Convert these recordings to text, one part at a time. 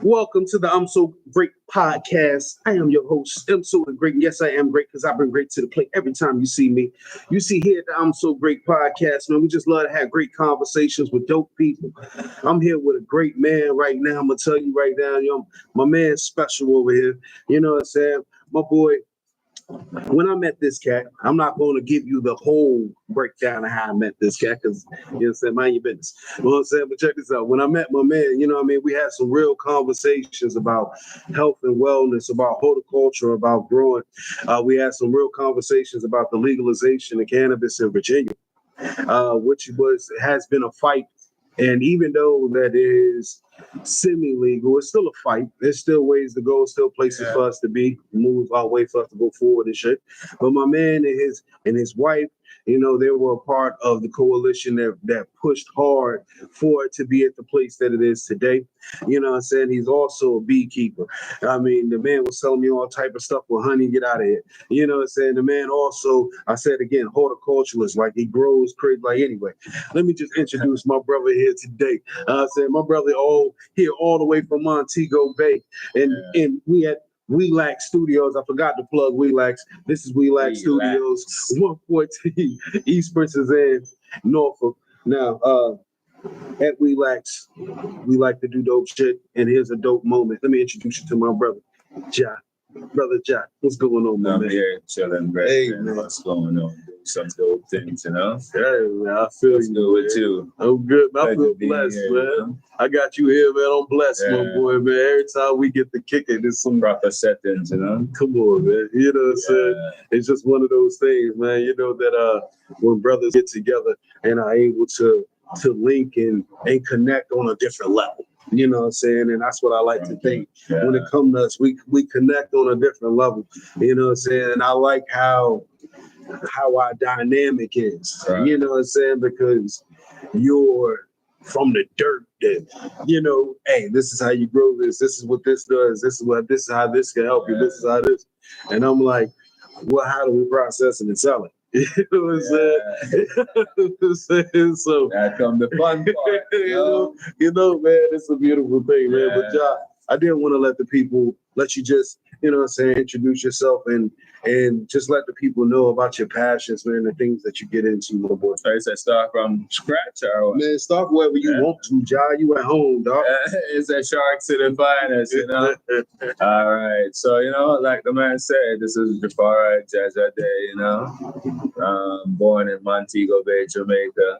Welcome to the So Great podcast. I am your host, Mso the Great. And yes, I am great because I bring great to the plate every time you see me. You see here at the So Great podcast, man, we just love to have great conversations with dope people. I'm here with a great man right now. I'm going to tell you right now, my man's special over here. You know what I'm saying? My boy. When I met this cat, I'm not going to give you the whole breakdown of how I met this cat because, you know what I'm saying, mind your business. You know what I'm saying? But check this out. When I met my man, you know what I mean, we had some real conversations about health and wellness, about horticulture, about growing. We had some real conversations about the legalization of cannabis in Virginia, which has been a fight. And even though that is semi-legal, it's still a fight. There's still ways to go, still places for us to be, move our way for us to go forward and shit. But my man and his wife, you know, they were a part of the coalition that pushed hard for it to be at the place that it is today. You know what I'm saying? He's also a beekeeper. I mean, the man was telling me all type of stuff with honey, get out of here. You know what I'm saying? The man also, I said again, horticulturalist, like he grows crazy. Like anyway, let me just introduce my brother here today. I said my brother here all the way from Montego Bay. And we at Relax Studios. I forgot to plug Relax. This is Relax Studios, 114 East Princess Ave, Norfolk. Now, at Relax, we like to do dope shit, and here's a dope moment. Let me introduce you to my brother, Ja. Brother Ja, what's going on, man? I'm here chilling, bro. Hey, man. What's going on? Some dope things, you know? Hey, man, I feel you. Good with you. I'm good, man. I feel blessed, here, man. You know? I got you here, man. I'm blessed, my boy, man. Every time we get to kick it, it's some proper settings, you know? Come on, man. You know what I'm saying? It's just one of those things, man. You know that when brothers get together and are able to link and connect on a different level. You know what I'm saying? And that's what I like to think. When it comes to us, we connect on a different level. You know what I'm saying? And I like how our dynamic is. Right. You know what I'm saying? Because you're from the dirt that, you know, hey, this is how you grow this. This is what this does. This is how this can help you. This is how this. And I'm like, well, how do we process it and sell it? You know what I'm saying? So that come the fun part. you know, man, it's a beautiful thing, man. But Ja, I didn't want to let you just, you know what I'm saying, introduce yourself and just let the people know about your passions, man, the things that you get into, little boy. So you said start from scratch or what? Man, start wherever you want to, Ja. You at home, dog. It's a sharks to the finest, you know? All right. So, you know, like the man said, this is Jafari Jazza Day, you know? Born in Montego Bay, Jamaica.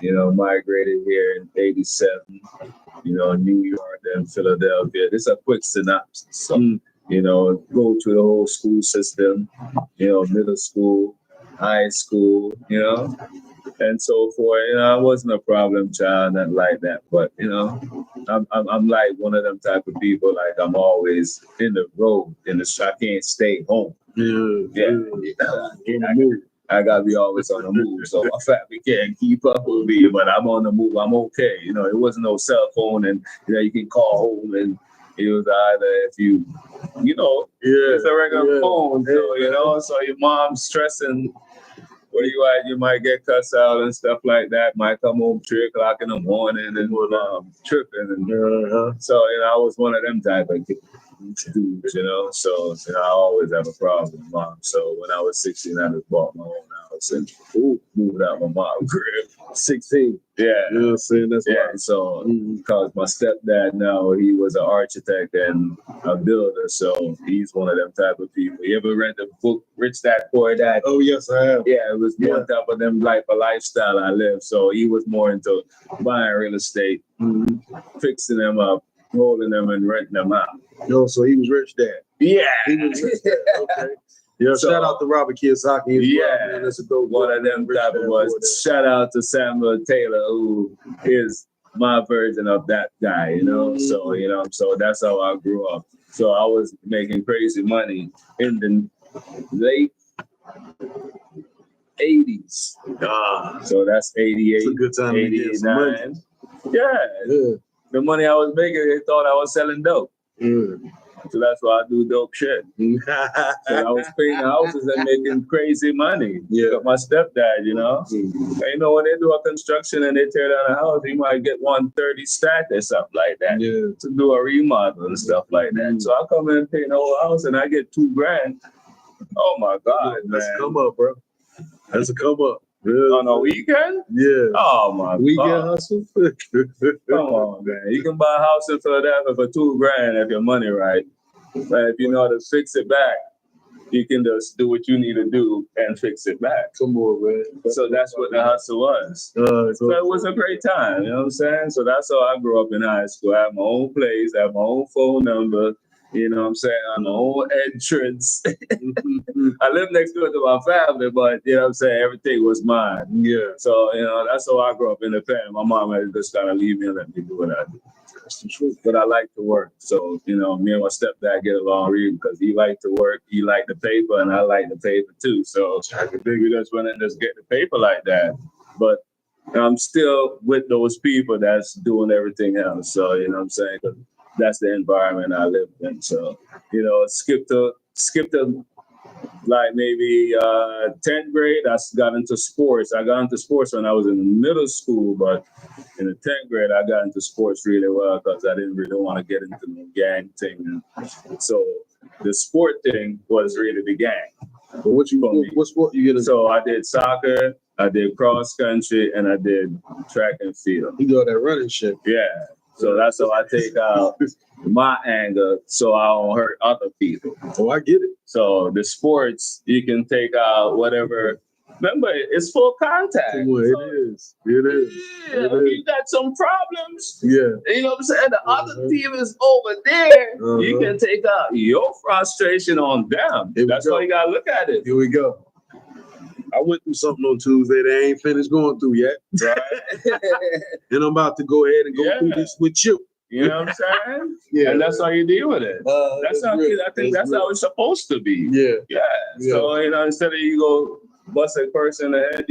You know, migrated here in 87. You know, New York, then Philadelphia. This is a quick synopsis. So, you know, go through the whole school system, you know, middle school, high school, you know, and so forth. You know, I wasn't a problem child, not like that. But, you know, I'm like one of them type of people, like I'm always in the road, I can't stay home. I gotta be always on the move. So my family can't keep up with me, but I'm on the move. I'm okay. You know, it wasn't no cell phone and, you know, you can call home and it was either if you know, it's a regular phone. So, you know, so your mom's stressing where you at, you might get cussed out and stuff like that. Might come home 3 o'clock in the morning and tripping. And so, you know, I was one of them type of dudes, you know. So, you know, I always have a problem with mom. So when I was 16, I just bought my own house and moved out my mom's crib. 16. Yeah. You know what I'm saying? That's right. So, because my stepdad now, he was an architect and a builder. So he's one of them type of people. You ever read the book, Rich Dad, Poor Dad? Oh, yes, I have. Yeah, it was more type of them lifestyle I lived. So he was more into buying real estate, fixing them up, holding them and renting them out. No, so he was Rich Dad. Yeah. He was Rich Dad. Okay. Yeah, so, shout out to Robert Kiyosaki. Man. That's a dope one of them type of ones. Shout out to Samuel Taylor, who is my version of that guy, you know. So, you know, so that's how I grew up. So I was making crazy money in the late 80s. So that's 88, it's a good time 89. Yeah. The money I was making, they thought I was selling dope. So that's why I do dope shit. So I was painting houses and making crazy money. Yeah. With my stepdad, you know. And, you know, when they do a construction and they tear down a house, you might get 130 stack or something like that. Yeah. To do a remodel and stuff like that. So I come in and paint the whole house and I get $2,000. Oh my God, That's man. a come up, bro. That's a come up. On a weekend? Yeah. Oh my Weekend God. hustle. Come on, man. You can buy a house in Philadelphia for $2,000 if your money right. But if you know how to fix it back, you can just do what you need to do and fix it back. Come on, man. So that's what the hustle was. So it was a great time, you know what I'm saying? So that's how I grew up in high school. I had my own place, I had my own phone number, you know what I'm saying? I had my own entrance. I lived next door to my family, but you know what I'm saying? Everything was mine. Yeah. So, you know, that's how I grew up independent. My mom had to just kind of leave me and let me do what I do. That's the truth. But I like to work. So, you know, me and my stepdad get along really because he liked to work, he liked the paper, and I like the paper too. So we just went and just get the paper like that. But I'm still with those people that's doing everything else. So, you know what I'm saying? 'Cause that's the environment I live in. So, you know, skip to like maybe 10th grade, I got into sports. I got into sports when I was in middle school, but in the 10th grade, I got into sports really well because I didn't really want to get into the gang thing. So the sport thing was really the gang. But what sport you get into? So I did soccer, I did cross country, and I did track and field. You know that running shit. Yeah. So that's how I take out my anger so I don't hurt other people. Oh, I get it. So the sports, you can take out whatever. Remember, it's full contact. Come on, So, it is. It is. yeah, It is. you got some problems. Yeah. You know what I'm saying? The other team is over there. You can take out your frustration on them. That's how you gotta look at it. Here we go. I went through something on Tuesday that I ain't finished going through yet. Right? And I'm about to go ahead and go through this with you. You know what I'm saying? Yeah. And that's how you deal with it. That's how real. I think that's how it's supposed to be. Yeah. Yeah. So, you know, instead of you go bust a person in the head,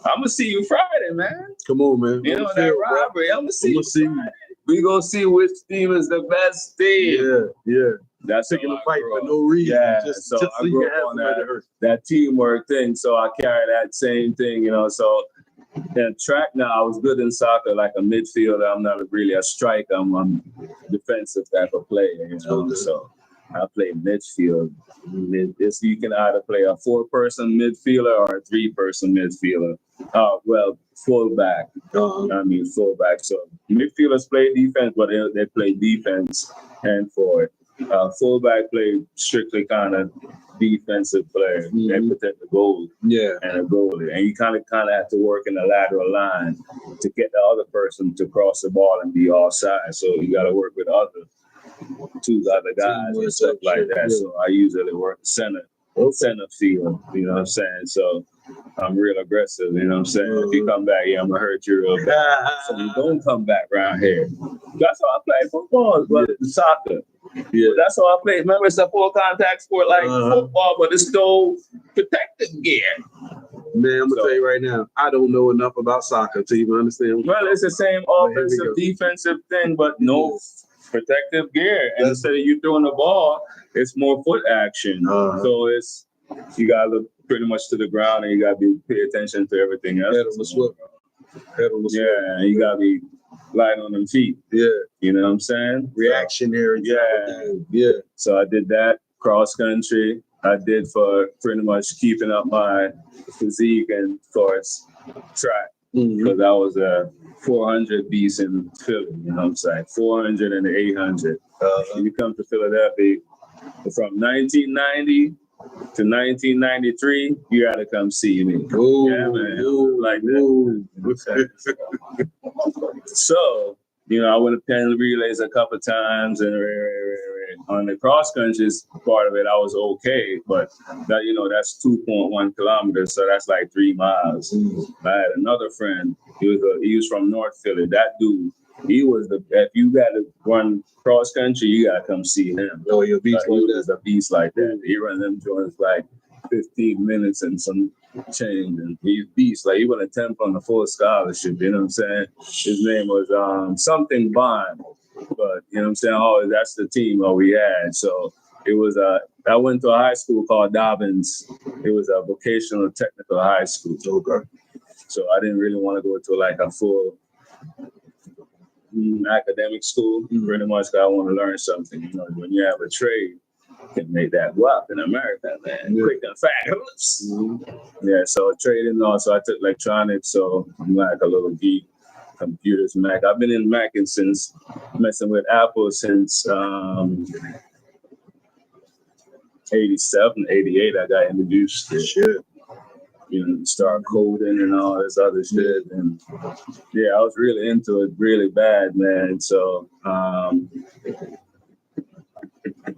I'm gonna see you Friday, man. Come on, man. You know that robbery. I'm gonna see you see Friday. We gonna see which team is the best team. Yeah, yeah. That's Taking how a I fight grew for up. no reason. Yeah, Just so I you grew can up have on somebody to hurt. that teamwork thing. So I carry that same thing, you know. So in track now, I was good in soccer, like a midfielder. I'm not really a striker. I'm a defensive type of player, you know. Okay. So I play midfield. You can either play a 4-person midfielder or a 3-person midfielder. Well, fullback. I mean fullback. So midfielders play defense, but they play defense and forward. Fullback play strictly kind of defensive player. They protect the goal and a goalie. And you kind of have to work in the lateral line to get the other person to cross the ball and be offside. So you got to work with two other guys and stuff like that. So I usually work center field, you know what I'm saying? So I'm real aggressive, you know what I'm saying? If you come back here, I'm gonna hurt you real bad. So you don't come back around here. That's how I play football, but soccer. Yeah, that's how I play. Remember, it's a full contact sport like football, but it's no protective gear. Man, I'm gonna tell you right now, I don't know enough about soccer to even understand. Well, it's the same offensive, defensive thing, but no protective gear. And instead of you throwing the ball, it's more foot action. So you gotta look pretty much to the ground and you gotta pay attention to everything else. Yeah, and you gotta be light on them feet. Yeah. You know what I'm saying? Reactionary. Yeah. So I did that cross country. I did for pretty much keeping up my physique and of course track. Because I was a 400 beast in Philly, you know what I'm saying? 400 and 800. You come to Philadelphia from 1990 to 1993, you gotta come see me. Yeah, man. Like that. So, you know, I went to Penn Relays a couple times, and on the cross country part of it, I was okay, but that, you know, that's 2.1 kilometers, so that's like 3 miles. I had another friend. He was from North Philly. That dude, he was if you got to run cross country, you gotta come see him. Oh, you're a beast. He was a beast like that. He ran them joints like 15 minutes and some change, and he's beast. Like he went to Temple on a full scholarship. You know what I'm saying? His name was something Bond. But you know what I'm saying? Oh, that's the team we had. So it was I went to a high school called Dobbins. It was a vocational technical high school. Okay. So I didn't really want to go to like a full academic school. Pretty much, 'cause I want to learn something. You know, when you have a trade, you can make that go up in America, man. Quick and fast. Yeah, so trading also, I took electronics, so I'm like a little geek. Computers, Mac. I've been in Mac and since messing with Apple since 87, 88. I got introduced to shit. You know, start coding and all this other shit. And yeah, I was really into it really bad, man. So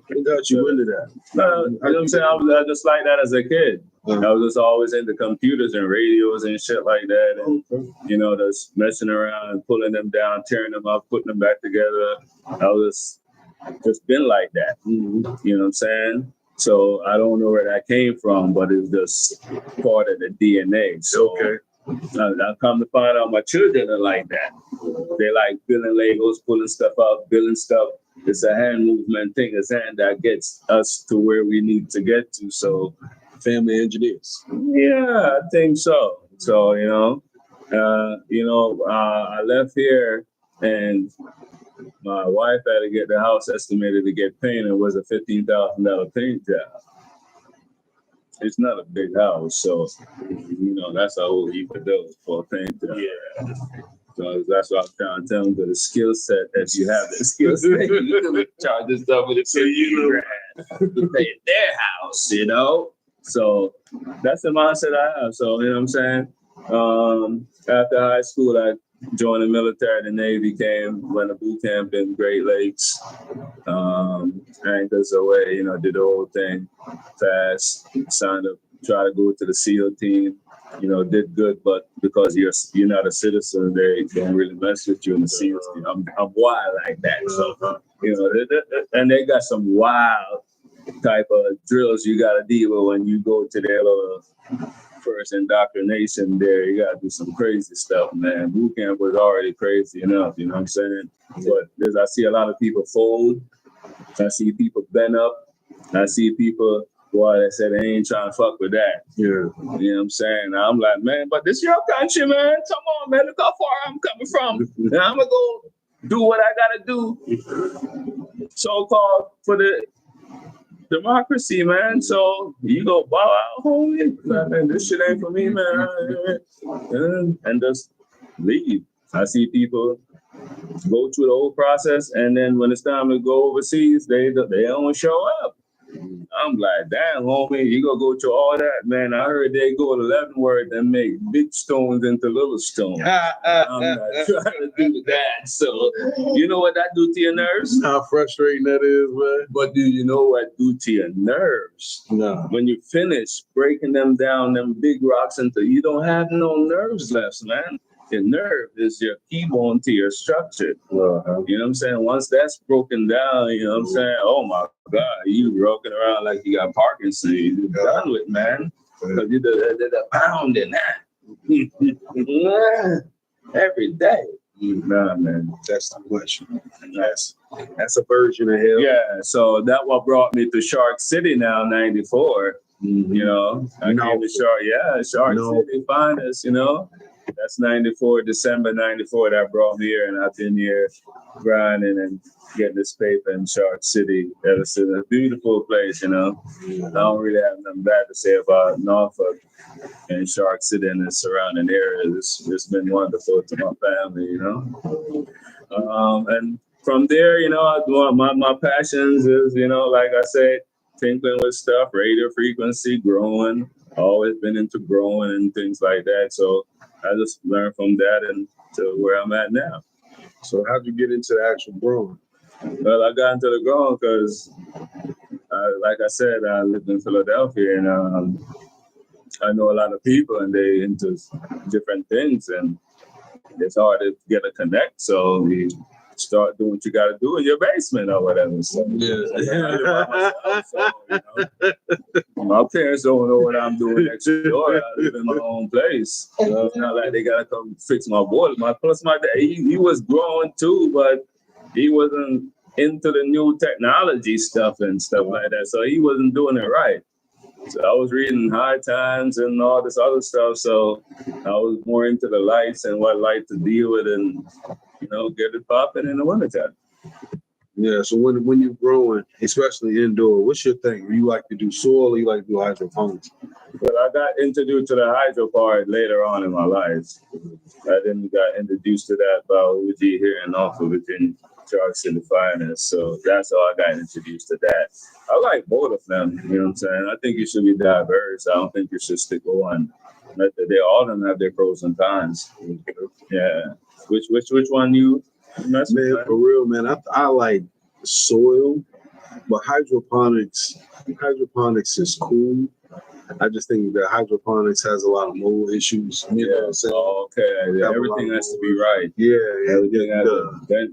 What got you into that? you know what I'm saying? I was just like that as a kid. I was just always into computers and radios and shit like that. And, you know, just messing around, pulling them down, tearing them up, putting them back together. I was just been like that. You know what I'm saying? So I don't know where that came from, but it's just part of the DNA. So I come to find out my children are like that. They like building Legos, pulling stuff out, building stuff. It's a hand movement thing. It's hand that gets us to where we need to get to. So family engineers. Yeah, I think so. So, I left here and my wife had to get the house estimated to get painted. It was a $15,000 paint job. It's not a big house, so, that's a whole heap of dough for a paint job. Yeah. So that's what I'm trying to tell them, the skill set that you have, the skill set, you can charge this stuff with a $50,000 to pay their house, you know? So that's the mindset I have. So, you know what I'm saying? After high school, I joined the military. The Navy came, went to boot camp in Great Lakes. Anchors away, did the whole thing fast. Signed up, tried to go to the SEAL team. Did good, but because you're not a citizen, they don't really mess with you in the SEAL team. I'm wild like that. So, and they got some wild type of drills you got to deal with when you go to their little first indoctrination there. You got to do some crazy stuff, man. Boot camp was already crazy enough, you know what I'm saying? But I see a lot of people fold. I see people bend up. I see people, boy, they said they ain't trying to fuck with that. Yeah. You know what I'm saying? I'm like, man, but this your country, man. Come on, man. Look how far I'm coming from. And I'm going to go do what I got to do, so-called, for the democracy, man. So you go, bow out, homie. Man, this shit ain't for me, man. And just leave. I see people go through the whole process, and then when it's time to go overseas, they don't show up. I'm like, damn, homie, you gonna go through all that, man. I heard they go to Leavenworth and make big stones into little stones. I'm not trying to do that. So, you know what that do to your nerves? How frustrating that is, man. But do you know what do to your nerves? No. When you finish breaking them down, them big rocks into, you don't have no nerves left, man. Your nerve is your keybone to your structure. You know what I'm saying? Once that's broken down, you know what I'm saying? Oh my God, you rocking around like you got Parkinson's. You're done with, man. Because you did a pound in that. Every day. Nah, man. That's too much. That's a version of hell. Yeah, so that what brought me to Shark City now, 94. You know, I came to Shark City, finest, That's 94, December 94, that brought me here, and I've been here grinding and getting this paper in Shark City. It's a beautiful place, I don't really have nothing bad to say about Norfolk and Shark City and the surrounding areas. It's been wonderful to my family, And from there, my passions is, like I said, tinkling with stuff, radio frequency, growing. Always been into growing and things like that. So I just learned from that and to where I'm at now. So how'd you get into the actual growing? Well, I got into the growing because, like I said, I lived in Philadelphia and I know a lot of people and they into different things and it's hard to get a connect. So we start doing what you got to do in your basement or whatever. So, my parents don't know what I'm doing next door. I live in my own place. So it's not like they got to come fix my boiler. Plus, my dad, he was growing too, but he wasn't into the new technology stuff and stuff like that. So he wasn't doing it right. So I was reading High Times and all this other stuff. So I was more into the lights and what light to deal with and, get it popping in the wintertime. Yeah, so when you're growing, especially indoor, what's your thing? You like to do soil or you like to do hydroponics? Well, I got introduced to the hydro part later on in my life. I then got introduced to that by OG here in Norfolk, Virginia, Charles City Finance. So that's how I got introduced to that. I like both of them, you know what I'm saying? I think you should be diverse. I don't think you should stick on. They all of them have their pros and cons. Yeah. Which one you mess with? Man, for real, man. I like soil, but hydroponics is cool. I just think that hydroponics has a lot of mold issues. You know what I'm saying? Okay. Everything has to be right. Yeah, everything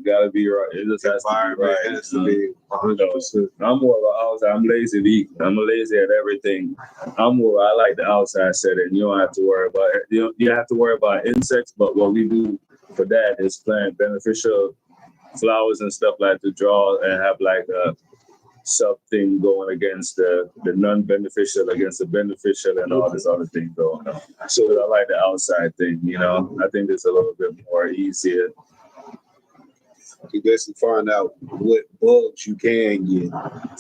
got to be right. It just has to be right. It has to be 100%. I'm more of an outside. I'm lazy to eat. I'm lazy at everything. I like the outside setting. You don't have to worry about it. You have to worry about insects, but what we do for that is plant beneficial flowers and stuff like to draw and have like a something going against the non-beneficial against the beneficial and all this other thing going on. So I like the outside thing, I think it's a little bit more easier. You basically find out what bugs you can get.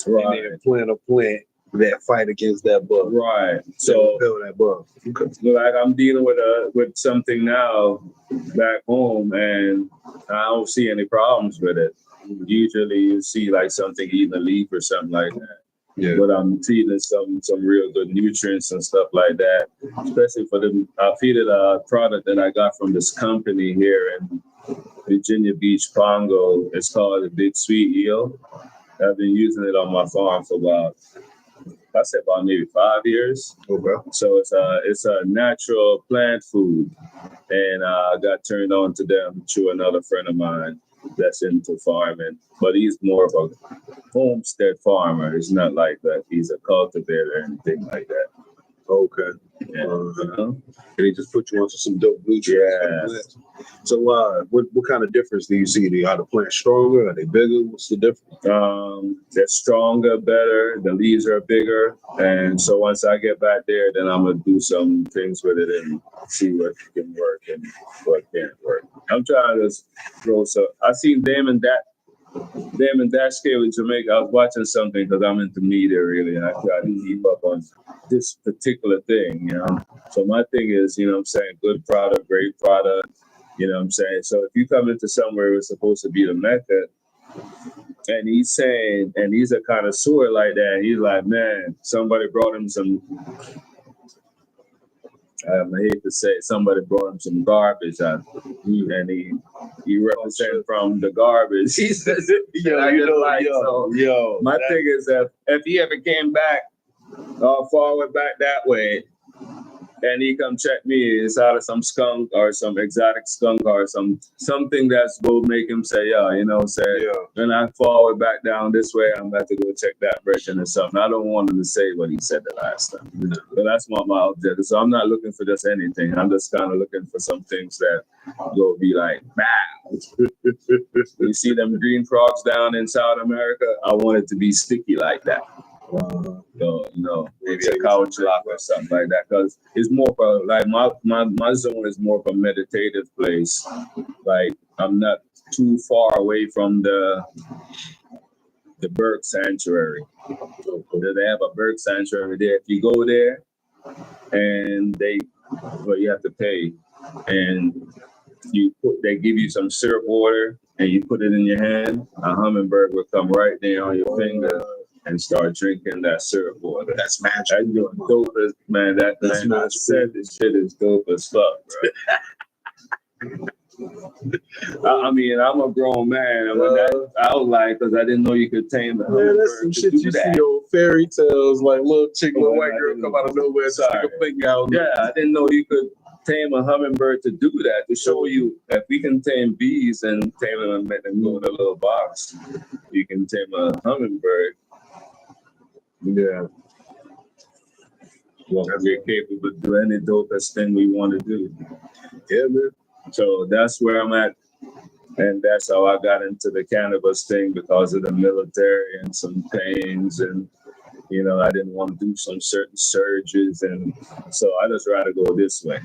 Right. And then plant a plant that fight against that bug. Right. So repel that bug. Like I'm dealing with something now back home and I don't see any problems with it. Usually you see like something eating a leaf or something like that. Yeah. But I'm feeding some real good nutrients and stuff like that. Especially I feed it a product that I got from this company here in Virginia Beach, Congo. It's called the Big Sweet Eel. I've been using it on my farm for about maybe 5 years. Okay. So it's a natural plant food, and I got turned on to them through another friend of mine that's into farming, but he's more of a homestead farmer. He's not like that. He's a cultivator or anything like that. Okay. Yeah. And he just put you onto some dope nutrients. Yeah. So what kind of difference do you see? Are the plants stronger? Are they bigger? What's the difference? They're stronger, better. The leaves are bigger. And so once I get back there, then I'm going to do some things with it and see what can work and what can't work. I'm trying to grow. So I seen Damon Dash in Jamaica. I was watching something because I'm into media really, and I try to keep up on this particular thing, So my thing is, I'm saying, good product, great product, I'm saying. So if you come into somewhere it's supposed to be the Mecca, and he's saying, and he's a connoisseur like that, he's like, man, somebody brought him some. I hate to say it, somebody brought him some garbage and he represented from the garbage. He says, my thing is that if he ever came back forward back that way, and he come check me, it's out of some skunk or some exotic skunk or something that's will make him say, when I forward back down this way, I'm about to go check that direction or something. I don't want him to say what he said the last time. But that's what my objective. So I'm not looking for just anything. I'm just kind of looking for some things that will be like, bam. You see them green frogs down in South America? I want it to be sticky like that. So, maybe a couch lock or something like that, because it's more for like my zone is more of a meditative place. Like I'm not too far away from the bird sanctuary. They have a bird sanctuary there. If you go there, and you have to pay, and they give you some syrup water, and you put it in your hand. A hummingbird will come right there on your finger and start drinking that syrup water. That's magic. That's dope as, man. That's magic. I said this shit is dope as fuck, bro. I mean, I'm a grown man. I was like, because I didn't know you could tame a hummingbird. That's some shit you see old fairy tales, like little white girl come out of nowhere, stick a finger out. Yeah, I didn't know you could tame a hummingbird to do that, to show you if we can tame bees and tame them and make them go in a little box, you can tame a hummingbird. Yeah. Well, we're capable of doing any dopest thing we want to do. Yeah, man. So that's where I'm at And that's how I got into the cannabis thing because of the military and some pains and, I didn't want to do some certain surgeries. And so I just rather go this way.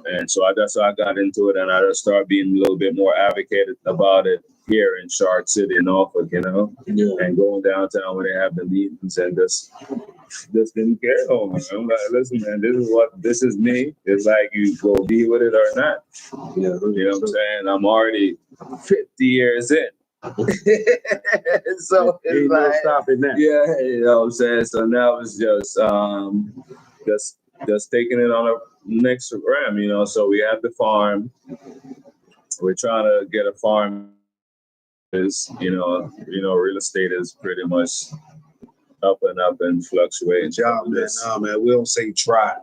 And so that's how I got into it. And I just started being a little bit more advocated about it here in Shark City and Norfolk, and going downtown when they have the meetings and just didn't care. Oh, man. I'm like, listen, man, this is me. It's like you go be with it or not. Yeah, you know what I'm saying? I'm already 50 years in. So ain't no stopping that. Yeah, you know what I'm saying? So now it's just taking it on a next gram, So we have the farm. We're trying to get a farm. Is real estate is pretty much up and fluctuating. Job, man. No, man. We don't say try.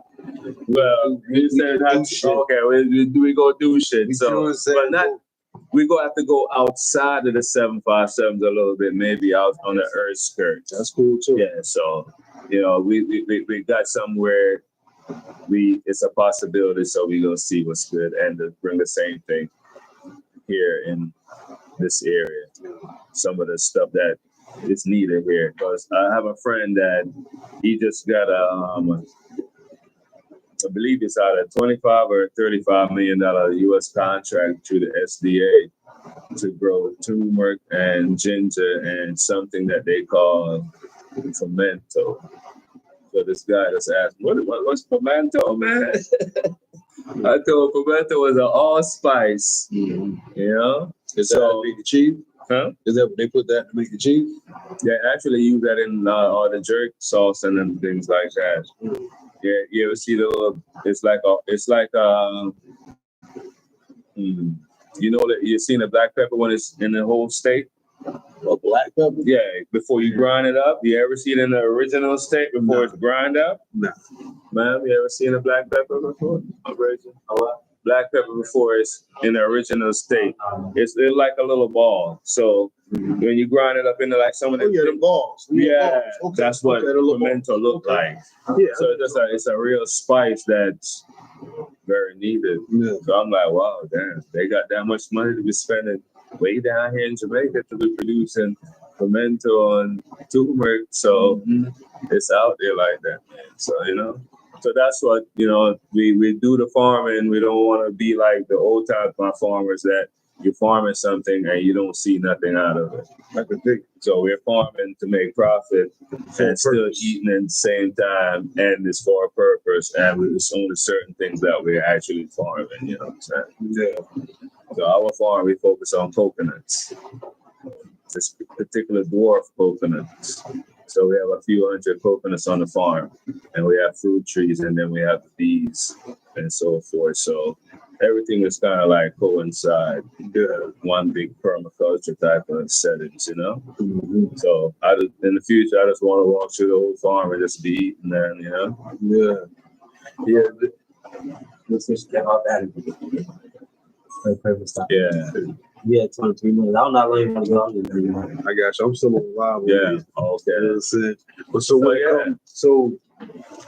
Well, you said okay. We go do shit. So, but not. We go have to go outside of the 757s a little bit, maybe out on the earth skirt. That's cool too. Yeah. So, we got somewhere. It's a possibility. So we gonna see what's good and to bring the same thing here in this area. Some of the stuff that is needed here, because I have a friend that he just got I believe it's out a $25 or $35 million U.S. contract through the SDA to grow turmeric and ginger and something that they call pimento. So this guy just asked, what's pimento, man? I told him pimento was an allspice, Is that to make the cheese? Huh? Is that what they put that to make the cheese? They actually use that in all the jerk sauce and then things like that. Yeah, you ever see the little? It's like that you've seen the black pepper when it's in the whole state. A black pepper? Yeah, before you grind it up. You ever see it in the original state before it's grind up? No. Ma'am, you ever seen a black pepper before? Black pepper before it's in the original state. It's like a little ball. So when you grind it up into like some of the balls. Yeah, balls. Okay. That's what pimento look like. Yeah. So it's a real spice that's very needed. Yeah. So I'm like, wow, damn, they got that much money to be spending way down here in Jamaica to be producing pimento and turmeric. So it's out there like that, man. So, So that's what, we do the farming. We don't want to be like the old type of farmers that you're farming something and you don't see nothing out of it. So we're farming to make profit and still eating at the same time, and it's for a purpose, and it's only certain things that we're actually farming, you know what I'm saying? Yeah. So our farm, we focus on coconuts. This particular dwarf coconuts. So we have a few hundred coconuts on the farm, and we have fruit trees, and then we have the bees and so forth. So everything is kind of like coincide, one big permaculture type of settings, So in the future, I just want to walk through the whole farm and just be eating there, Yeah. Let's just get all that. Yeah, 23 minutes. I'm not really going to go on this. I got you. I'm still alive. Yeah. Okay. But so when it comes, all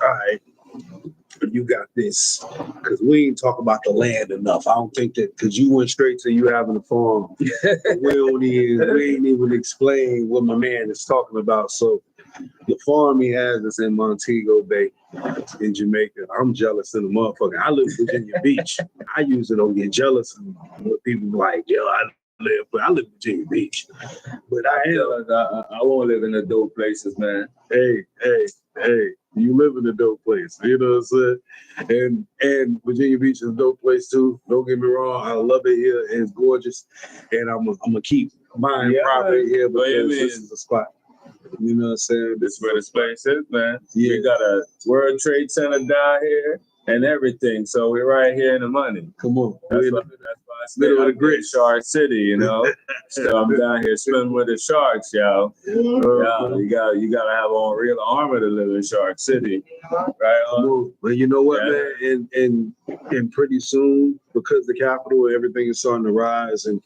right, you got this, because we ain't talk about the land enough. I don't think that, because you went straight to you having a farm. we ain't even explain what my man is talking about. So the farm he has is in Montego Bay in Jamaica. I'm jealous of the motherfucker. I live in Virginia Beach. I usually don't get jealous when people like, I live in Virginia Beach. But I won't live in the dope places, man. Hey, you live in a dope place. You know what I'm saying? And Virginia Beach is a dope place too. Don't get me wrong. I love it here. It's gorgeous. And I'm gonna keep buying property here because this is a spot. You know what I'm saying? This is where the space is, man. Yeah. We got a World Trade Center down here and everything. So we're right here in the money. Come on. That's why I stay with a great Shark City, So I'm down here swimming with the sharks, y'all. You gotta have on real armor to live in Shark City. Right on. Well, you know what, man? And pretty soon, because the capital, everything is starting to rise, and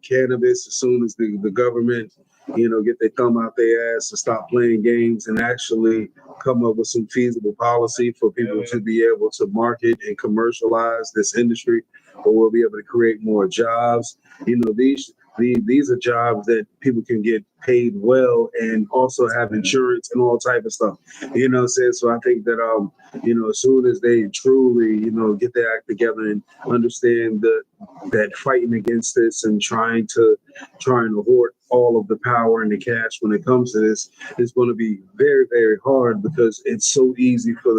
cannabis, as soon as the government get their thumb out their ass and stop playing games and actually come up with some feasible policy for people to be able to market and commercialize this industry. or we'll be able to create more jobs. These are jobs that people can get paid well and also have insurance and all type of stuff. You know what I'm saying? So I think that as soon as they truly, get their act together and understand that fighting against this and trying to hoard all of the power and the cash when it comes to this is going to be very, very hard, because it's so easy for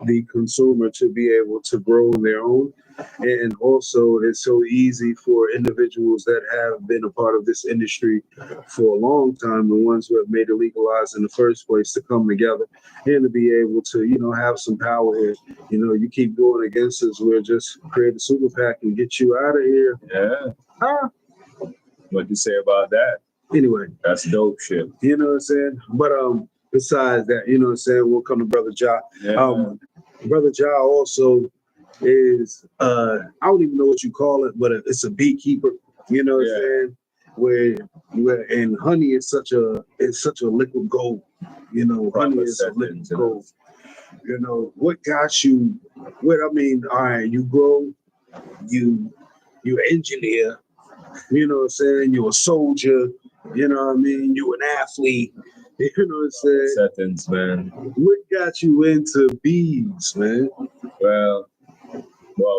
the consumer to be able to grow on their own. And also, it's so easy for individuals that have been a part of this industry for a long time, the ones who have made it legalized in the first place, to come together and to be able to, have some power here. You keep going against us, we'll just create a super PAC and get you out of here. Yeah. What you say about that? Anyway, that's dope shit. You know what I'm saying? But besides that, we'll come to Brother Ja. Yeah. Brother Ja also is I don't even know what you call it, but it's a beekeeper. You know what I'm saying? Where and honey is such a liquid gold. Honey is a liquid gold. What got you? All right, you grow, you engineer. You know what I'm saying? You're a soldier. You know what I mean? You an athlete. You know what I'm saying? Settings, man. What got you into bees, man? Well,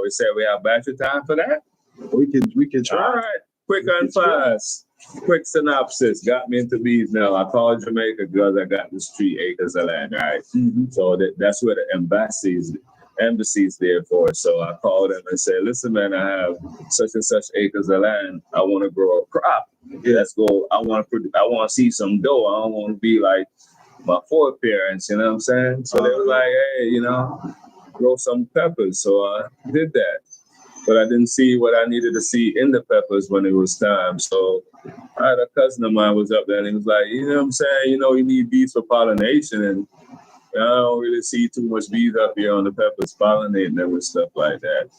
we said we have battery time for that. We can try. All right, quick and fast. Quick synopsis. Got me into bees now. I called Jamaica because I got this 3 acres of land, right? Mm-hmm. So that's where the embassy's there for. So I called them and said, listen, man, I have such and such acres of land. I want to grow a crop. Let's go. I want to see some dough. I don't want to be like my foreparents, you know what I'm saying? So they were like, hey, grow some peppers. So I did that. But I didn't see what I needed to see in the peppers when it was time. So I had a cousin of mine was up there and he was like, you know what I'm saying? You need bees for pollination. And I don't really see too much bees up here on the peppers pollinating them and stuff like that.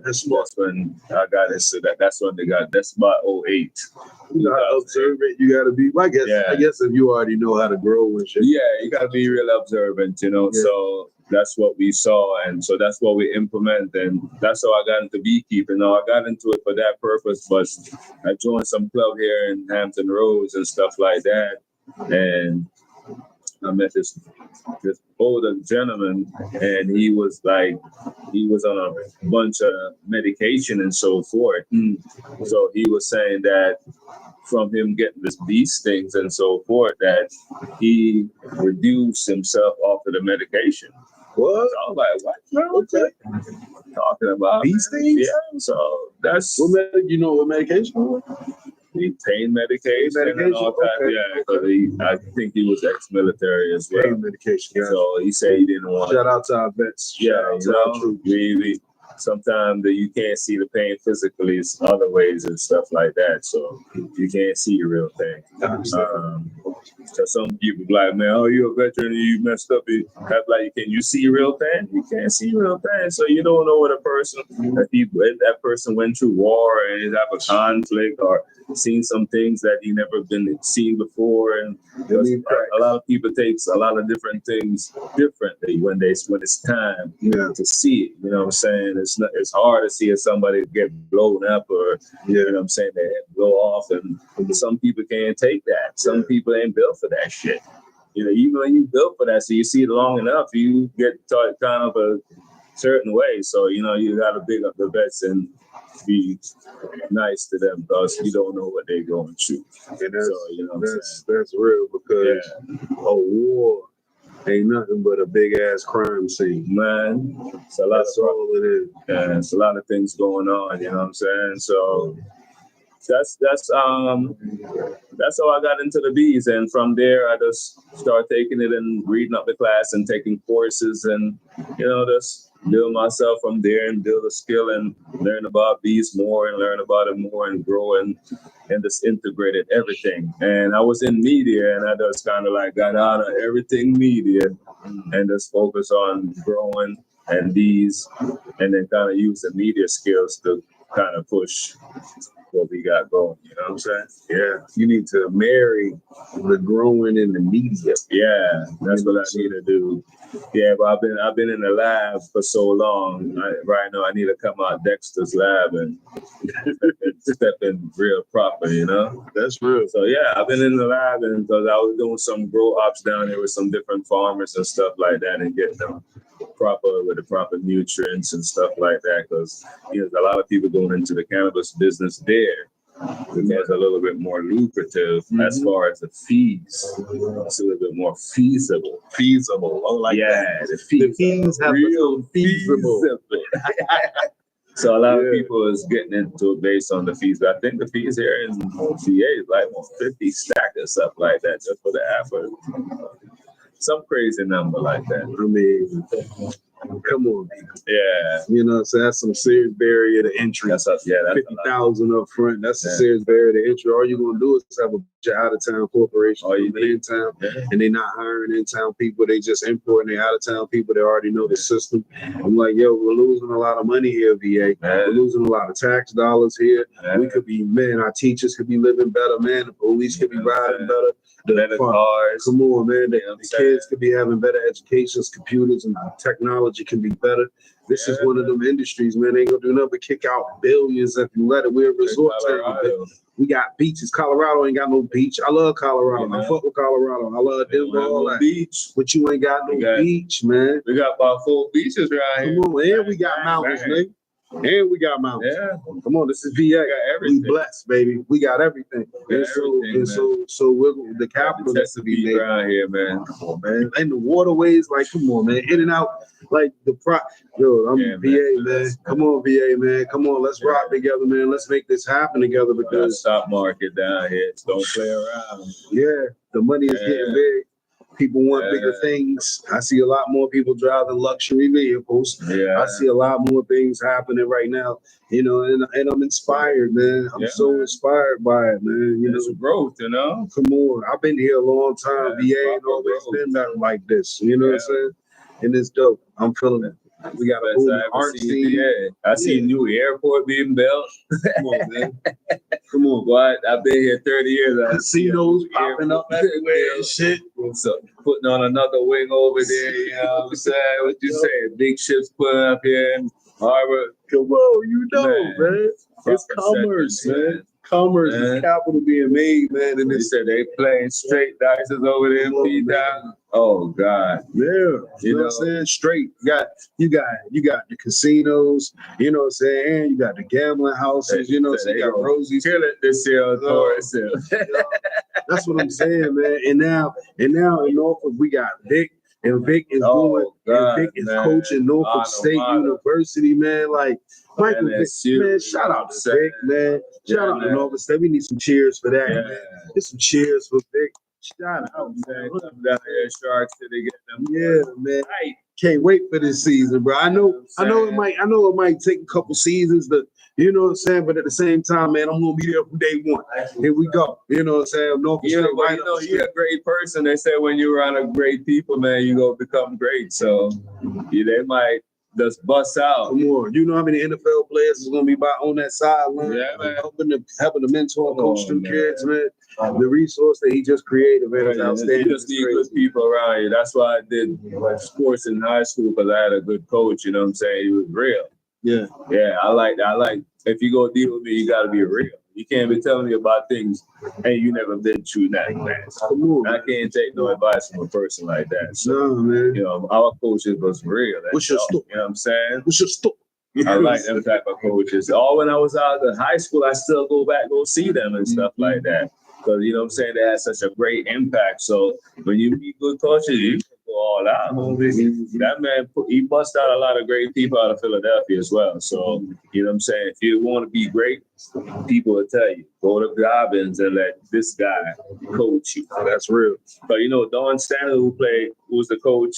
That's when I got into that. That's when that's about 08. You gotta observe it. You gotta be, I guess if you already know how to grow and shit. Yeah, you gotta be real observant, Yeah. So that's what we saw, and so that's what we implement, and that's how I got into beekeeping. Now I got into it for that purpose, but I joined some club here in Hampton Roads and stuff like that, and I met this older gentleman, and he was on a bunch of medication and so forth. So he was saying that from him getting this bee stings and so forth, that he reduced himself off of the medication. What? So I was like, what? No, okay. Talking about bee stings? Yeah, so that's what medication? Pain medication and all that. Okay. Yeah, because I think he was ex-military as well. Pain medication. Yeah. So he said he didn't want. Shout out to our vets. Yeah, really. Sometimes you can't see the pain physically, it's other ways and stuff like that. So you can't see the real pain. So some people be like, man, you're a veteran and you messed up. Can you see real pain? You can't see real pain. So you don't know what a person, that person went through war and have a conflict or seen some things that he never been seen before. And a lot of people takes a lot of different things differently when it's time to see it. You know what I'm saying? It's hard to see if somebody get blown up or you know what I'm saying, they head blow off, and some people can't take that. Some people ain't built for that shit. Even when you built for that, so you see it long enough, you get taught kind of a certain way. So you gotta big up the vets and be nice to them because you don't know what they're going through. And that's real, because a war ain't nothing but a big ass crime scene, man. That's all it is. Yeah, it's a lot of things going on. You know what I'm saying? So that's how I got into the bees, and from there I just started taking it and reading up the class and taking courses, and just build myself from there and build a skill and learn about bees more and learn about it more and grow and just integrated everything. And I was in media, and I just kind of like got out of everything media and just focus on growing and bees, and then kind of use the media skills to kind of push what we got going. You know what I'm saying? Yeah, you need to marry the growing and the media. Yeah, that's what I need to do. Yeah, but I've been in the lab for so long. Right now, I need to come out Dexter's lab and step in real proper. You know, that's real. So yeah, I've been in the lab and because I was doing some grow ops down there with some different farmers and stuff like that, and getting them proper with the proper nutrients and stuff like that. Because there's a lot of people going into the cannabis business there. It's a little bit more lucrative as far as the fees. It's a little bit more feasible. Feasible. Oh, like that. The fees have real feasible. So a lot of people is getting into it based on the fees. But I think the fees here in VA is like 50 stack or stuff like that just for the effort. Some crazy number like that. I mean, come on, people. Yeah. You know, so that's some serious barrier to entry. That's 50,000 up front. That's a serious barrier to entry. All you're gonna do is have a bunch of out-of-town corporations in town, and they're not hiring in-town people. They just importing the out-of-town people. They already know the system. I'm like, yo, we're losing a lot of money here, VA. We're losing a lot of tax dollars here. We could be, our teachers could be living better, man. The police could be riding better. Better cars. Come on, man. The kids could be having better educations, computers and technology can be better. This is one of them industries, man. They ain't gonna do nothing but kick out billions if you let it. We're a resort town. We got beaches. Colorado ain't got no beach. I love Colorado. I fuck with Colorado. I love Denver, all that. Beach. But you ain't got no beach, man. We got about 4 beaches right here. Come on, and we got mountains, man. And we got mountains. Yeah. Come on, this is VA. We blessed, baby. We got everything. So we're the capital that's to be made around here, man. Come on, man. And the waterways, like, come on, man. In and out, like I'm VA, man. Come on, VA, man. Come on, let's rock together, man. Let's make this happen together because stock market down here. Don't play around. Yeah, the money is getting big. People want bigger things. I see a lot more people driving luxury vehicles. I see a lot more things happening right now, you know, and I'm inspired, man. I'm so inspired by it, man. You know, growth, you know. Come on. I've been here a long time. VA ain't always been nothing like this. You know what I'm saying? And it's dope. I'm feeling it. We got a whole art scene. I see a new airport being built. Come on, man. Come on. Boy, I've been here 30 years. Casinos popping up everywhere and shit. So putting on another wing over there, you know what I'm saying? What you say? Big ships putting up here in harbor. Come on, you know, man. It's commerce, man. Commerce is capital being made, man. And they said they playing straight dices over there in P-Town. Oh God. Yeah. You know what I'm saying? Straight. You got the casinos, you know what I'm saying? And you got the gambling houses, you know what I'm saying? You got Rosie's. Kill it this year, That's what I'm saying, man. And now in Norfolk we got Vic. And Vic is coaching Norfolk State University, man. Like Michael Vick, man, shout out to Vic, man. Shout out to Norfolk State. We need some cheers for that, man. Get some cheers for Vic. Shout out, man. Come down here, Sharks, to get them. Yeah, man. I can't wait for this season, bro. I know it might take a couple seasons to, you know what I'm saying, but at the same time, man, I'm gonna be there from day one. Here we go. You know what I'm saying? You're a great person. They say when you're around a great people, man, you gonna become great. So they might just bust out. Come on. You know how many NFL players is gonna be on that sideline? Yeah, man. Helping the mentor and coach them kids, man. The resource that he just created, man, is outstanding. You just need good people around you. That's why I did sports in high school, because I had a good coach, you know what I'm saying? He was real. Yeah. Yeah, I like if you go deal with me, you gotta be real. You can't be telling me about things and you never been through that, man. Come on. I can't take no advice from a person like that. So, no, man. You know, our coaches was real. What's your story? You know what I'm saying? What's your story? I like them type of coaches. When I was out of high school, I still go see them and stuff like that. Because, you know what I'm saying, they had such a great impact. So when you meet good coaches, you can go all out. That man, he bust out a lot of great people out of Philadelphia as well. So, you know what I'm saying, if you want to be great, people will tell you, go to Dobbins and let this guy coach you. That's real. But, you know, Don Stanley, who was the coach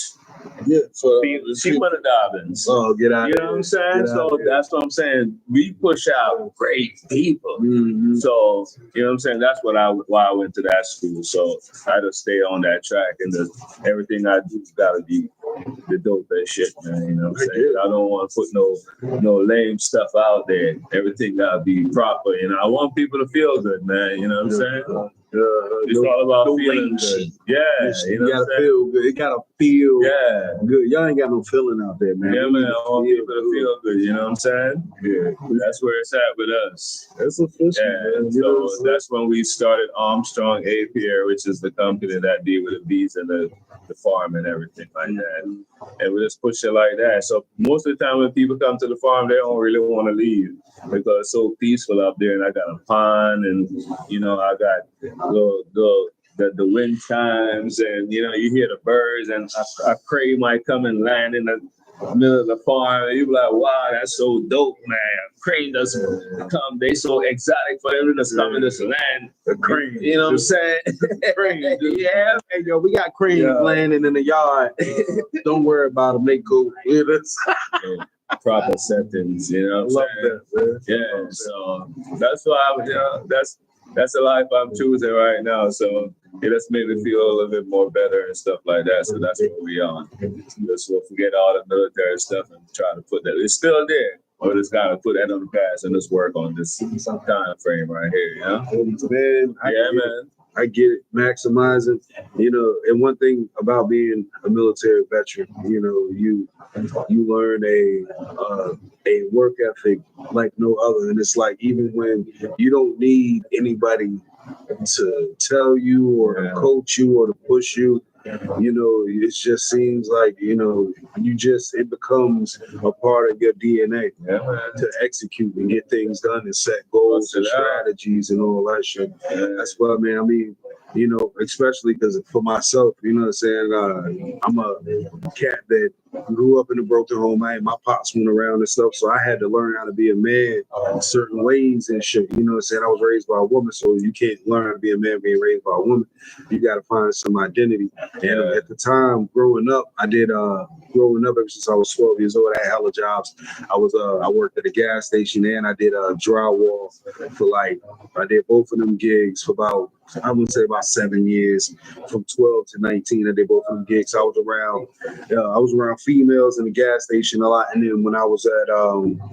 Yeah, so She one of Dobbins. oh, get out. You know what I'm saying? So that's what I'm saying. We push out great people. Mm-hmm. So you know what I'm saying. That's why I went to that school. So I had to stay on that track, and everything I do got to be the dopest shit, man. You know what I'm saying? I don't want to put no lame stuff out there. Everything got to be proper. You know, I want people to feel good, man. You know what I'm saying? It's all about feeling good. Yeah, you gotta feel good. It gotta feel good. Y'all ain't got no feeling out there, man. Yeah, man. I want people to feel good. You know what I'm saying? Yeah, that's where it's at with us. That's official. Yeah, man. so that's when we started Armstrong Apiary, which is the company that deal with the bees and the farm and everything like that. And we just push it like that. So most of the time when people come to the farm, they don't really want to leave because it's so peaceful up there. And I got a pond, and you know, I got the wind chimes, and you know, you hear the birds, and a crane might come and land in the middle of the farm, and you be like, wow, that's so dope, man. Crane doesn't come, they so exotic for them to just come in this land. The crane. You know what I'm saying? Crane. Yeah. Hey, yo, we got cranes landing in the yard. Don't worry about them. They cool. Proper settings, you know what I'm saying? Yeah, so that's why that's the life I'm choosing right now. So it just made me feel a little bit more better and stuff like that. So that's what we on. Just we'll forget all the military stuff and try to put that. It's still there. Or just gotta put that on the past and just work on this time frame right here, you know? Man, I get it. Maximizing, you know, and one thing about being a military veteran, you know, you learn a work ethic like no other. And it's like even when you don't need anybody to tell you or to coach you or to push you, you know, it just seems like, you know, it becomes a part of your DNA to execute and get things done and set goals and strategies and all that shit. That's what, man, I mean, you know, especially because for myself, you know what I'm saying? I'm a cat that grew up in a broken home. My pops went around and stuff, so I had to learn how to be a man in certain ways and shit. You know what I'm saying? I was raised by a woman, so you can't learn how to be a man being raised by a woman. You got to find some identity. And at the time, growing up ever since I was 12 years old, I had hella jobs. I worked at a gas station and I did drywall I did both of them gigs for about 7 years, from 12 to 19. I did both of them gigs. I was around females in the gas station a lot, and then when I was at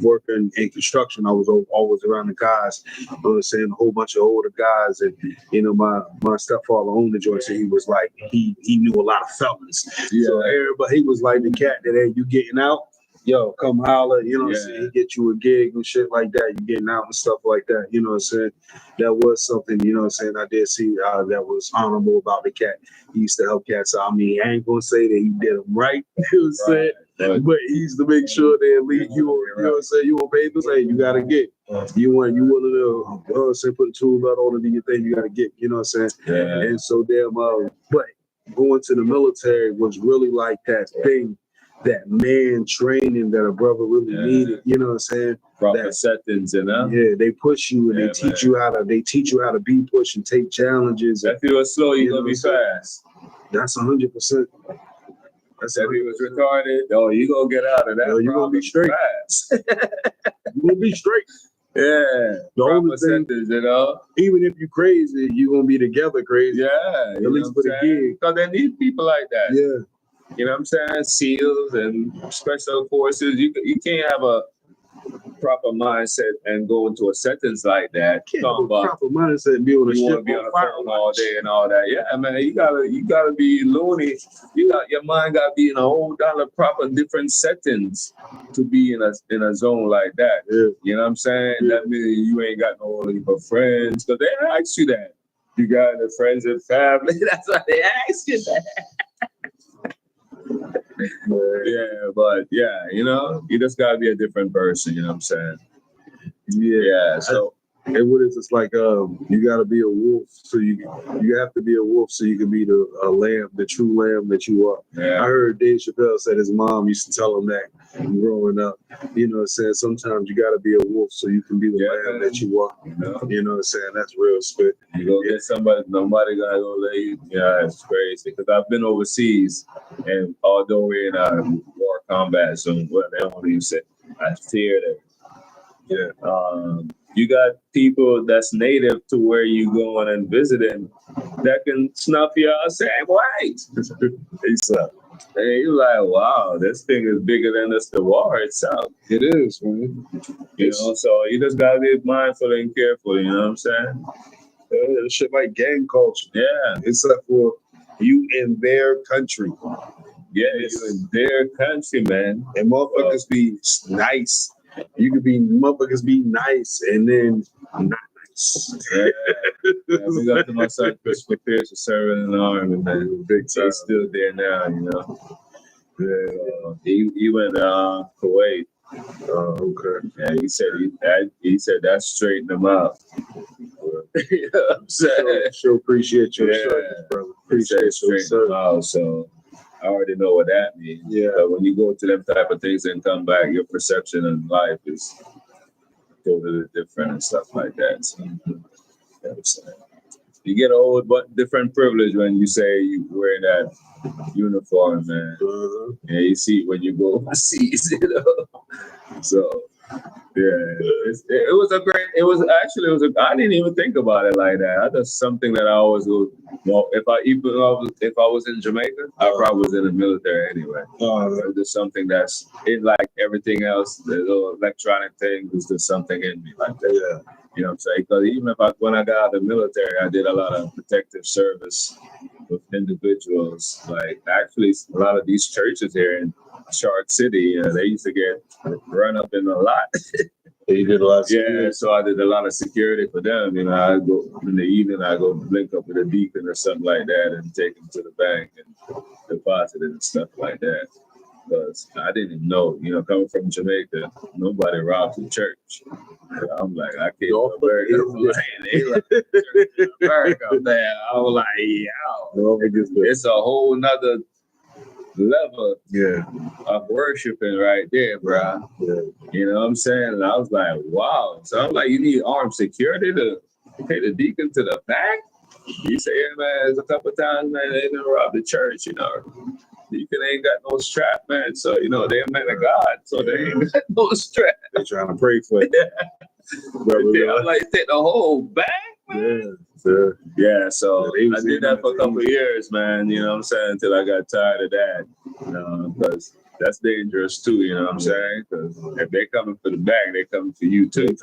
working in construction, I was always around the guys. You know what I'm saying? A whole bunch of older guys, and you know my stepfather owned the joint, so he was like he knew a lot of fellas. Yeah. So everybody, he was like the cat that, hey, you getting out? Yo, come holler, you know what I'm saying? He get you a gig and shit like that. You getting out and stuff like that, you know what I'm saying? That was something, you know what I'm saying, I did see that was honorable about the cat. He used to help cats out. I mean, I ain't gonna say that he did them right, you know what I'm saying? But he used to make sure they leave you, you know what I'm saying? You want papers, hey, you gotta get. You want to, you know what I'm saying, put a tool belt on and do your thing, you gotta get, you know what I'm saying? Yeah. And so but going to the military was really like that thing, that man training that a brother really needed, you know what I'm saying? Proper settings, you know? Yeah, they push you and they teach you how to be pushed and take challenges. If you were slow, you're gonna be fast. That's 100%. If he was retarded, you gonna get out of that. You're gonna be straight. You're gonna be straight. Yeah. The only thing, you know, even if you're crazy, you're gonna be together crazy. Yeah. At least for the gig. Because they need people like that. Yeah. You know what I'm saying? SEALs and special forces. You can't have a proper mindset and go into a sentence like that. Proper mindset and be on a ship. You want to be on the phone all day and all that. Yeah, man. You gotta be loony. Your mind gotta be in a whole proper different settings to be in a zone like that. Yeah. You know what I'm saying? Yeah. That means you ain't got no heap of friends, because they ask you that. You got the friends and family. That's why they ask you that. You know, you just gotta be a different person, you know what I'm saying? Yeah. So And what is it's like? You got to be a wolf, so you have to be a wolf so you can be the lamb, the true lamb that you are. Yeah. I heard Dave Chappelle said his mom used to tell him that growing up. You know what I'm saying? Sometimes you got to be a wolf so you can be the lamb that you are. You know what I'm saying? That's real spit. You go get somebody, nobody gonna go let you. Yeah, it's crazy. Because I've been overseas, and although we're in a war combat zone, well, they don't use it. I fear that. Yeah. You got people that's native to where you going and visiting that can snuff you out saying, "Wait," and you're like, "Wow, this thing is bigger than just the war itself." It is, man. You know, so you just gotta be mindful and careful. You know what I'm saying? Shit like gang culture. Yeah, Except for you in their country. Yeah, you in their country, man. And motherfuckers be nice. You could be motherfuckers be nice and then not nice. We got to my son Christopher Pierce was serving in the army, man. Big time. He's still there now, you know. Yeah, he went to Kuwait. Okay. Yeah, he said that straightened him out. You know what I'm saying? Sure appreciate your service, brother. Appreciate your service. So I already know what that means. Yeah. But when you go to them type of things and come back, your perception of life is totally different and stuff like that. So, you get a whole different privilege when you say you wear that uniform, man. Yeah, you see when you go overseas, you know. So it was I didn't even think about it like that. That's something that I always would. Well, if I was in Jamaica, I probably was in the military anyway. It's just something that's like everything else. The little electronic thing is just something in me like that. Yeah. You know what I'm saying? Because even when I got out of the military, I did a lot of protective service with individuals. Like actually, a lot of these churches here in Charlotte City, they used to get run up in a lot. You did a lot of security. Yeah, so I did a lot of security for them. You know, I go in the evening, I go link up with a deacon or something like that and take them to the bank and deposit it and stuff like that. Because I didn't even know, you know, coming from Jamaica, nobody robs the church. I'm like, I can't go America. America up there. I was like, it's a whole nother level of worshiping right there, bro. Yeah. You know what I'm saying? And I was like, wow. So I'm like, you need armed security to take the deacon to the back? He said, yeah, man, there's a couple times, man, they didn't rob the church, you know. Deacon ain't got no strap, man. So, you know, they're a man of God, so they ain't got no strap. They're trying to pray for it. I'm like, take the whole back, man. Yeah, so I did that for a couple of years, man, you know what I'm saying, until I got tired of that, because that's dangerous too, you know what I'm saying, because if they're coming for the back, they're coming for you too.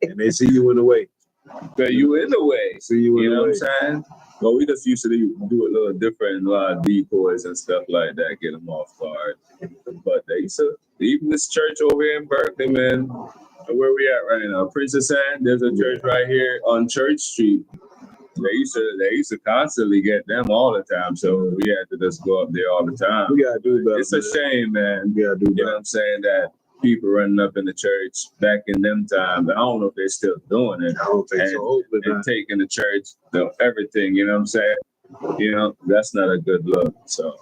And they see you in the way. But you in the way, see you in know the way. What I'm saying? Well, we just used to do a little different, a lot of decoys and stuff like that, get them off guard. But they used to, even this church over here in Berkeley, man, where we at right now, Princess Anne, there's a church right here on Church Street. They used to constantly get them all the time, so we had to just go up there all the time. We gotta do better. It's a shame, man. We gotta do better. You know what I'm saying? That people running up in the church back in them times. I don't know if they're still doing it. I don't think so. And taking the church, everything. You know what I'm saying? You know, that's not a good look. So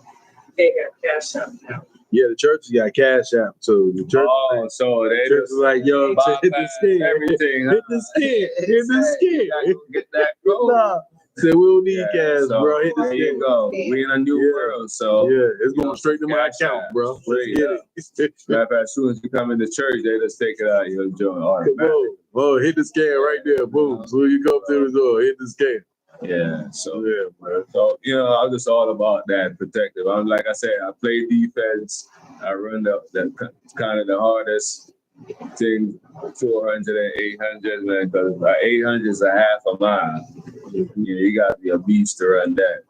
they got cash out now. Yeah, the church got cash app too. The church, so they church is like, yo, hit the skin, everything, hit the skin, hit the skin. Get that gold. Nah, say we don't need cash, so bro. Hit the there skin. you go. We in a new world, so it's going straight to my account, bro. Let's get it. Matter of fact, as soon as you come into church, they just take it out. You'll join automatically. Whoa, hit the scan right there, boom. So you go through the door, hit the scan. Yeah, so man. So you know, I'm just all about that protective. I'm like I said, I play defense. I run that kind of the hardest thing, 400 and 800, man, because 800 is a half a mile. You know, you got to be a beast to run that.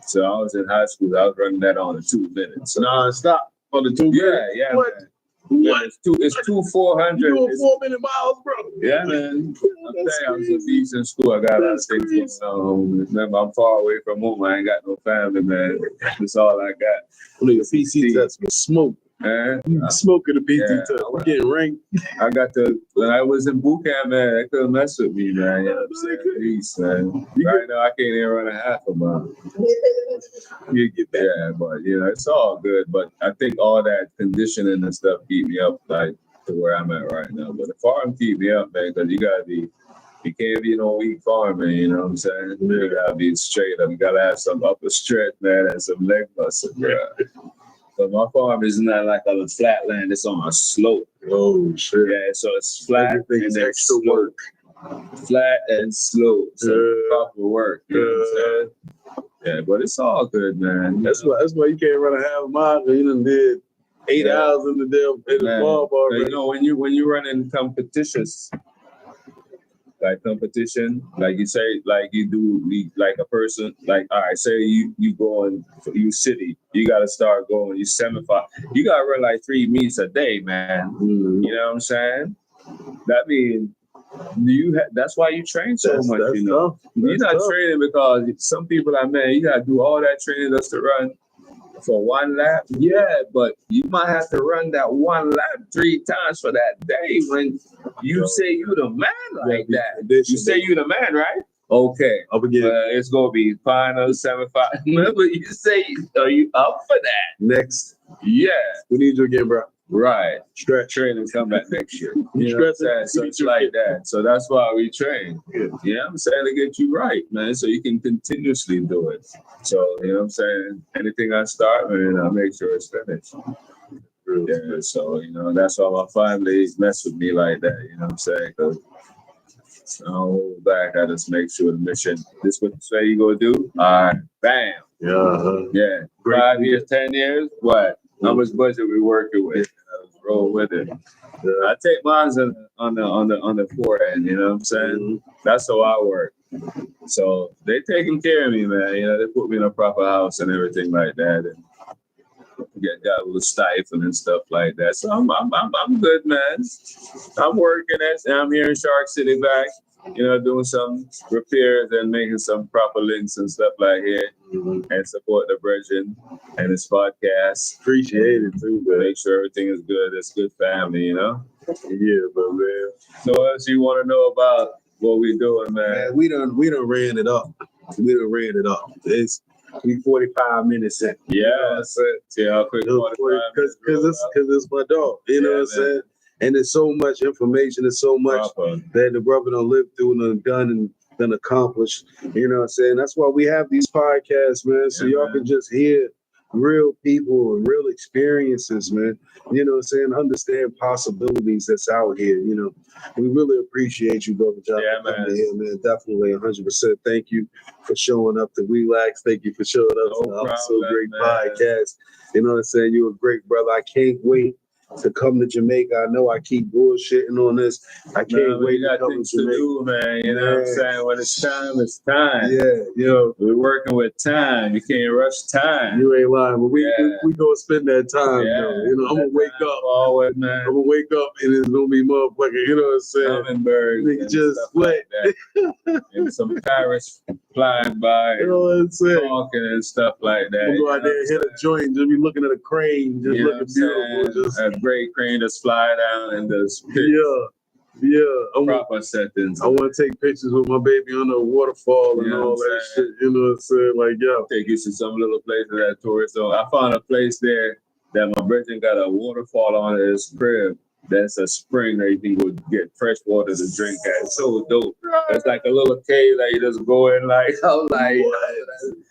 So I was in high school. I was running that on the 2 minutes. So. Non-stop on the 2 minutes. Yeah, what? Man. What? It's two 400. You doing 4 minute miles, bro? Yeah, man. I'm saying I was a beast in school. I got a lot of things going on. Remember, I'm far away from home. I ain't got no family, man. That's all I got. Nigga, PC test was smoke. man. Smoking the PT Yeah, tuck. We're getting ranked. I got when I was in boot camp, man, they couldn't mess with me, man. You know what I'm saying? Peace, man. Right now, I can't even run a half a mile. You get back. Yeah, but, you know, it's all good. But I think all that conditioning and stuff keep me up, like, to where I'm at right now. But the farm keep me up, man, because you can't be no weak farmer, you know what I'm saying? You gotta be straight up. You gotta have some upper stretch, man, and some leg muscle, bro. But my farm is not like a flat land, it's on a slope. Oh, shit. Yeah, so it's flat Everything's and extra slope. work. Flat and slow. So proper work. You know what I'm saying? Yeah, but it's all good, man. That's why you can't run a half mile. You done did 8 hours in the farm already. You know, when you run in competitions, like you say, like you do, like a person, like, all right, say you going, you city, you got to start going, you 75, you got to run like 3 meets a day, man. Mm-hmm. You know what I'm saying? That means that's why you train so much, you know. You're not training because some people are, man, you got to do all that training just to run for 1 lap. Yeah, but you might have to run that 1 lap 3 times for that day when you say you the man like that. You say you the man, right? Okay. It's going to be final 75. Remember, you say, are you up for that? Next. Yeah. We need you again, bro. Right. Stretch. Train and come back next year. You know what I'm saying? So it's like that. So that's why we train. Yeah, I'm saying to get you right, man, so you can continuously do it. So, you know what I'm saying? Anything I start, man, I make sure it's finished. Yeah, so, you know, that's why my family mess with me like that, you know what I'm saying? Because I don't hold back. I just make sure the mission, this what you say you gonna do? All right, bam. Yeah. 5 years, 10 years, what? How much budget we working with? Roll with it. I take mine on the forehand, you know what I'm saying? That's how I work. So they taking care of me, man. You know, they put me in a proper house and everything like that, and got a little stifle and stuff like that. So I'm good, man. I'm working and I'm here in Shark City back, you know, doing some repairs and making some proper links and stuff like here, and support the brethren and his podcast. Appreciate it too, man. Make sure everything is good. It's good family, you know. Yeah, but man. So what else you want to know about what we doing, man? We done ran it up. We 45 minutes in. Yeah, see how quick 45 because it's my dog. You know what I'm saying? And there's so much information, there's so much that the brother done lived through and done accomplished. You know what I'm saying? That's why we have these podcasts, man. So y'all can just hear real people and real experiences, man. You know what I'm saying? Understand possibilities that's out here. You know, we really appreciate you, brother John. Yeah, man. Here, man. Definitely 100%. Thank you for showing up to Relax. Thank you for showing up to the Host Mso the Great podcast. You know what I'm saying? You're a great brother. I can't wait to come to Jamaica. I know I keep bullshitting on this. I can't wait to come to Jamaica. Do, man. You know what I'm saying? When it's time, it's time. Yeah, you know, we're working with time. You can't rush time. You ain't lying, but we gonna spend that time, though. You know, I'm gonna wake up. Forward, man. I'm gonna wake up and it's gonna be motherfucking, you know what I'm saying? Hummingbirds and just like that. And some parrots flying by, you know what I'm saying? Talking and stuff like that. We'll go out there and hit a joint, just be looking at a crane, just looking beautiful. Just a great crane just fly down and just proper settings. I want to take pictures with my baby on the waterfall and all that shit. You know what I'm saying? Like, take you to some little place that tourist. So I found a place there that my brother got a waterfall on his crib. That's a spring that you can go get fresh water to drink at. It's so dope. It's like a little cave that you just go in like, I'm like,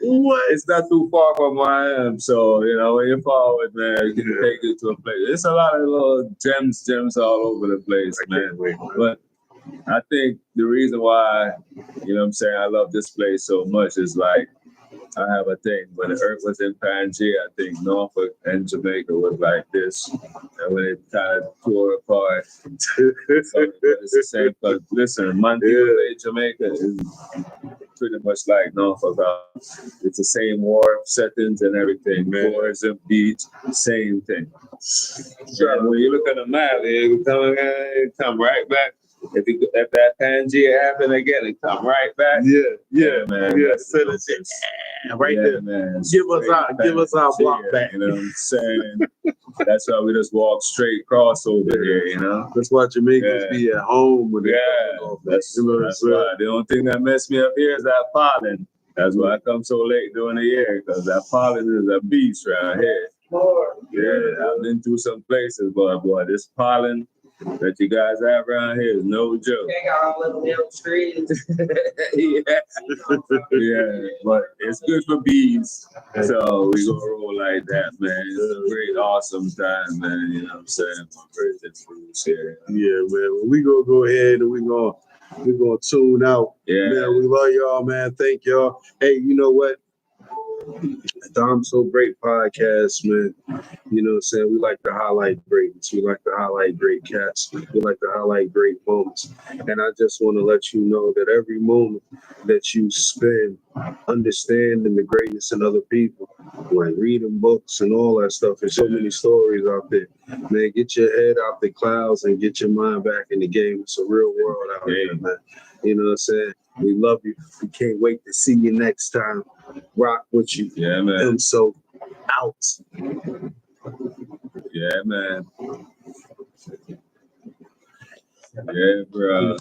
what? It's not too far from where I am. So, you know, when you're forward, man, you can take it to a place. It's a lot of little gems all over the place, man. But I think the reason why, you know what I'm saying, I love this place so much is like, I have a thing. When the earth was in Pangea, I think Norfolk and Jamaica was like this. And when it kind of tore apart, so it's the same. But listen, Montego Bay, Jamaica is pretty much like Norfolk. It's the same wharf settings and everything. Tourism, beach, same thing. So when you look at the map, it come right back if that Pangea happen again, it come right back. Yeah, man. yeah. That's So it. that's right Yeah, there. man. Give us our block back. You know what I'm saying? That's why we just walk straight across over here, you know? That's why Jamaicans be at home when they Yeah, coming off. that's why. The only thing that messed me up here is that pollen. That's why I come so late during the year, because that pollen is a beast around here. Yeah, I've been through some places, but boy, this pollen that you guys have around here is no joke. They got all little little trees. Yeah, but it's good for bees. So we gonna roll like that, man. It's a great, awesome time, man. You know what I'm saying? My birthday fruits here. Yeah, man. Well, we gonna go ahead and we gonna tune out. Yeah. Man, we love y'all, man. Thank y'all. Hey, you know what? The I'm So Great podcast, man. You know what I'm saying? We like to highlight greatness. We like to highlight great cats. We like to highlight great moments. And I just want to let you know that every moment that you spend understanding the greatness in other people, like reading books and all that stuff, there's so many stories out there. Man, get your head out the clouds and get your mind back in the game. It's a real world out here, man. You know what I'm saying? We love you. We can't wait to see you next time. Rock with you. Yeah, man. So out. Yeah, man. Yeah, bro.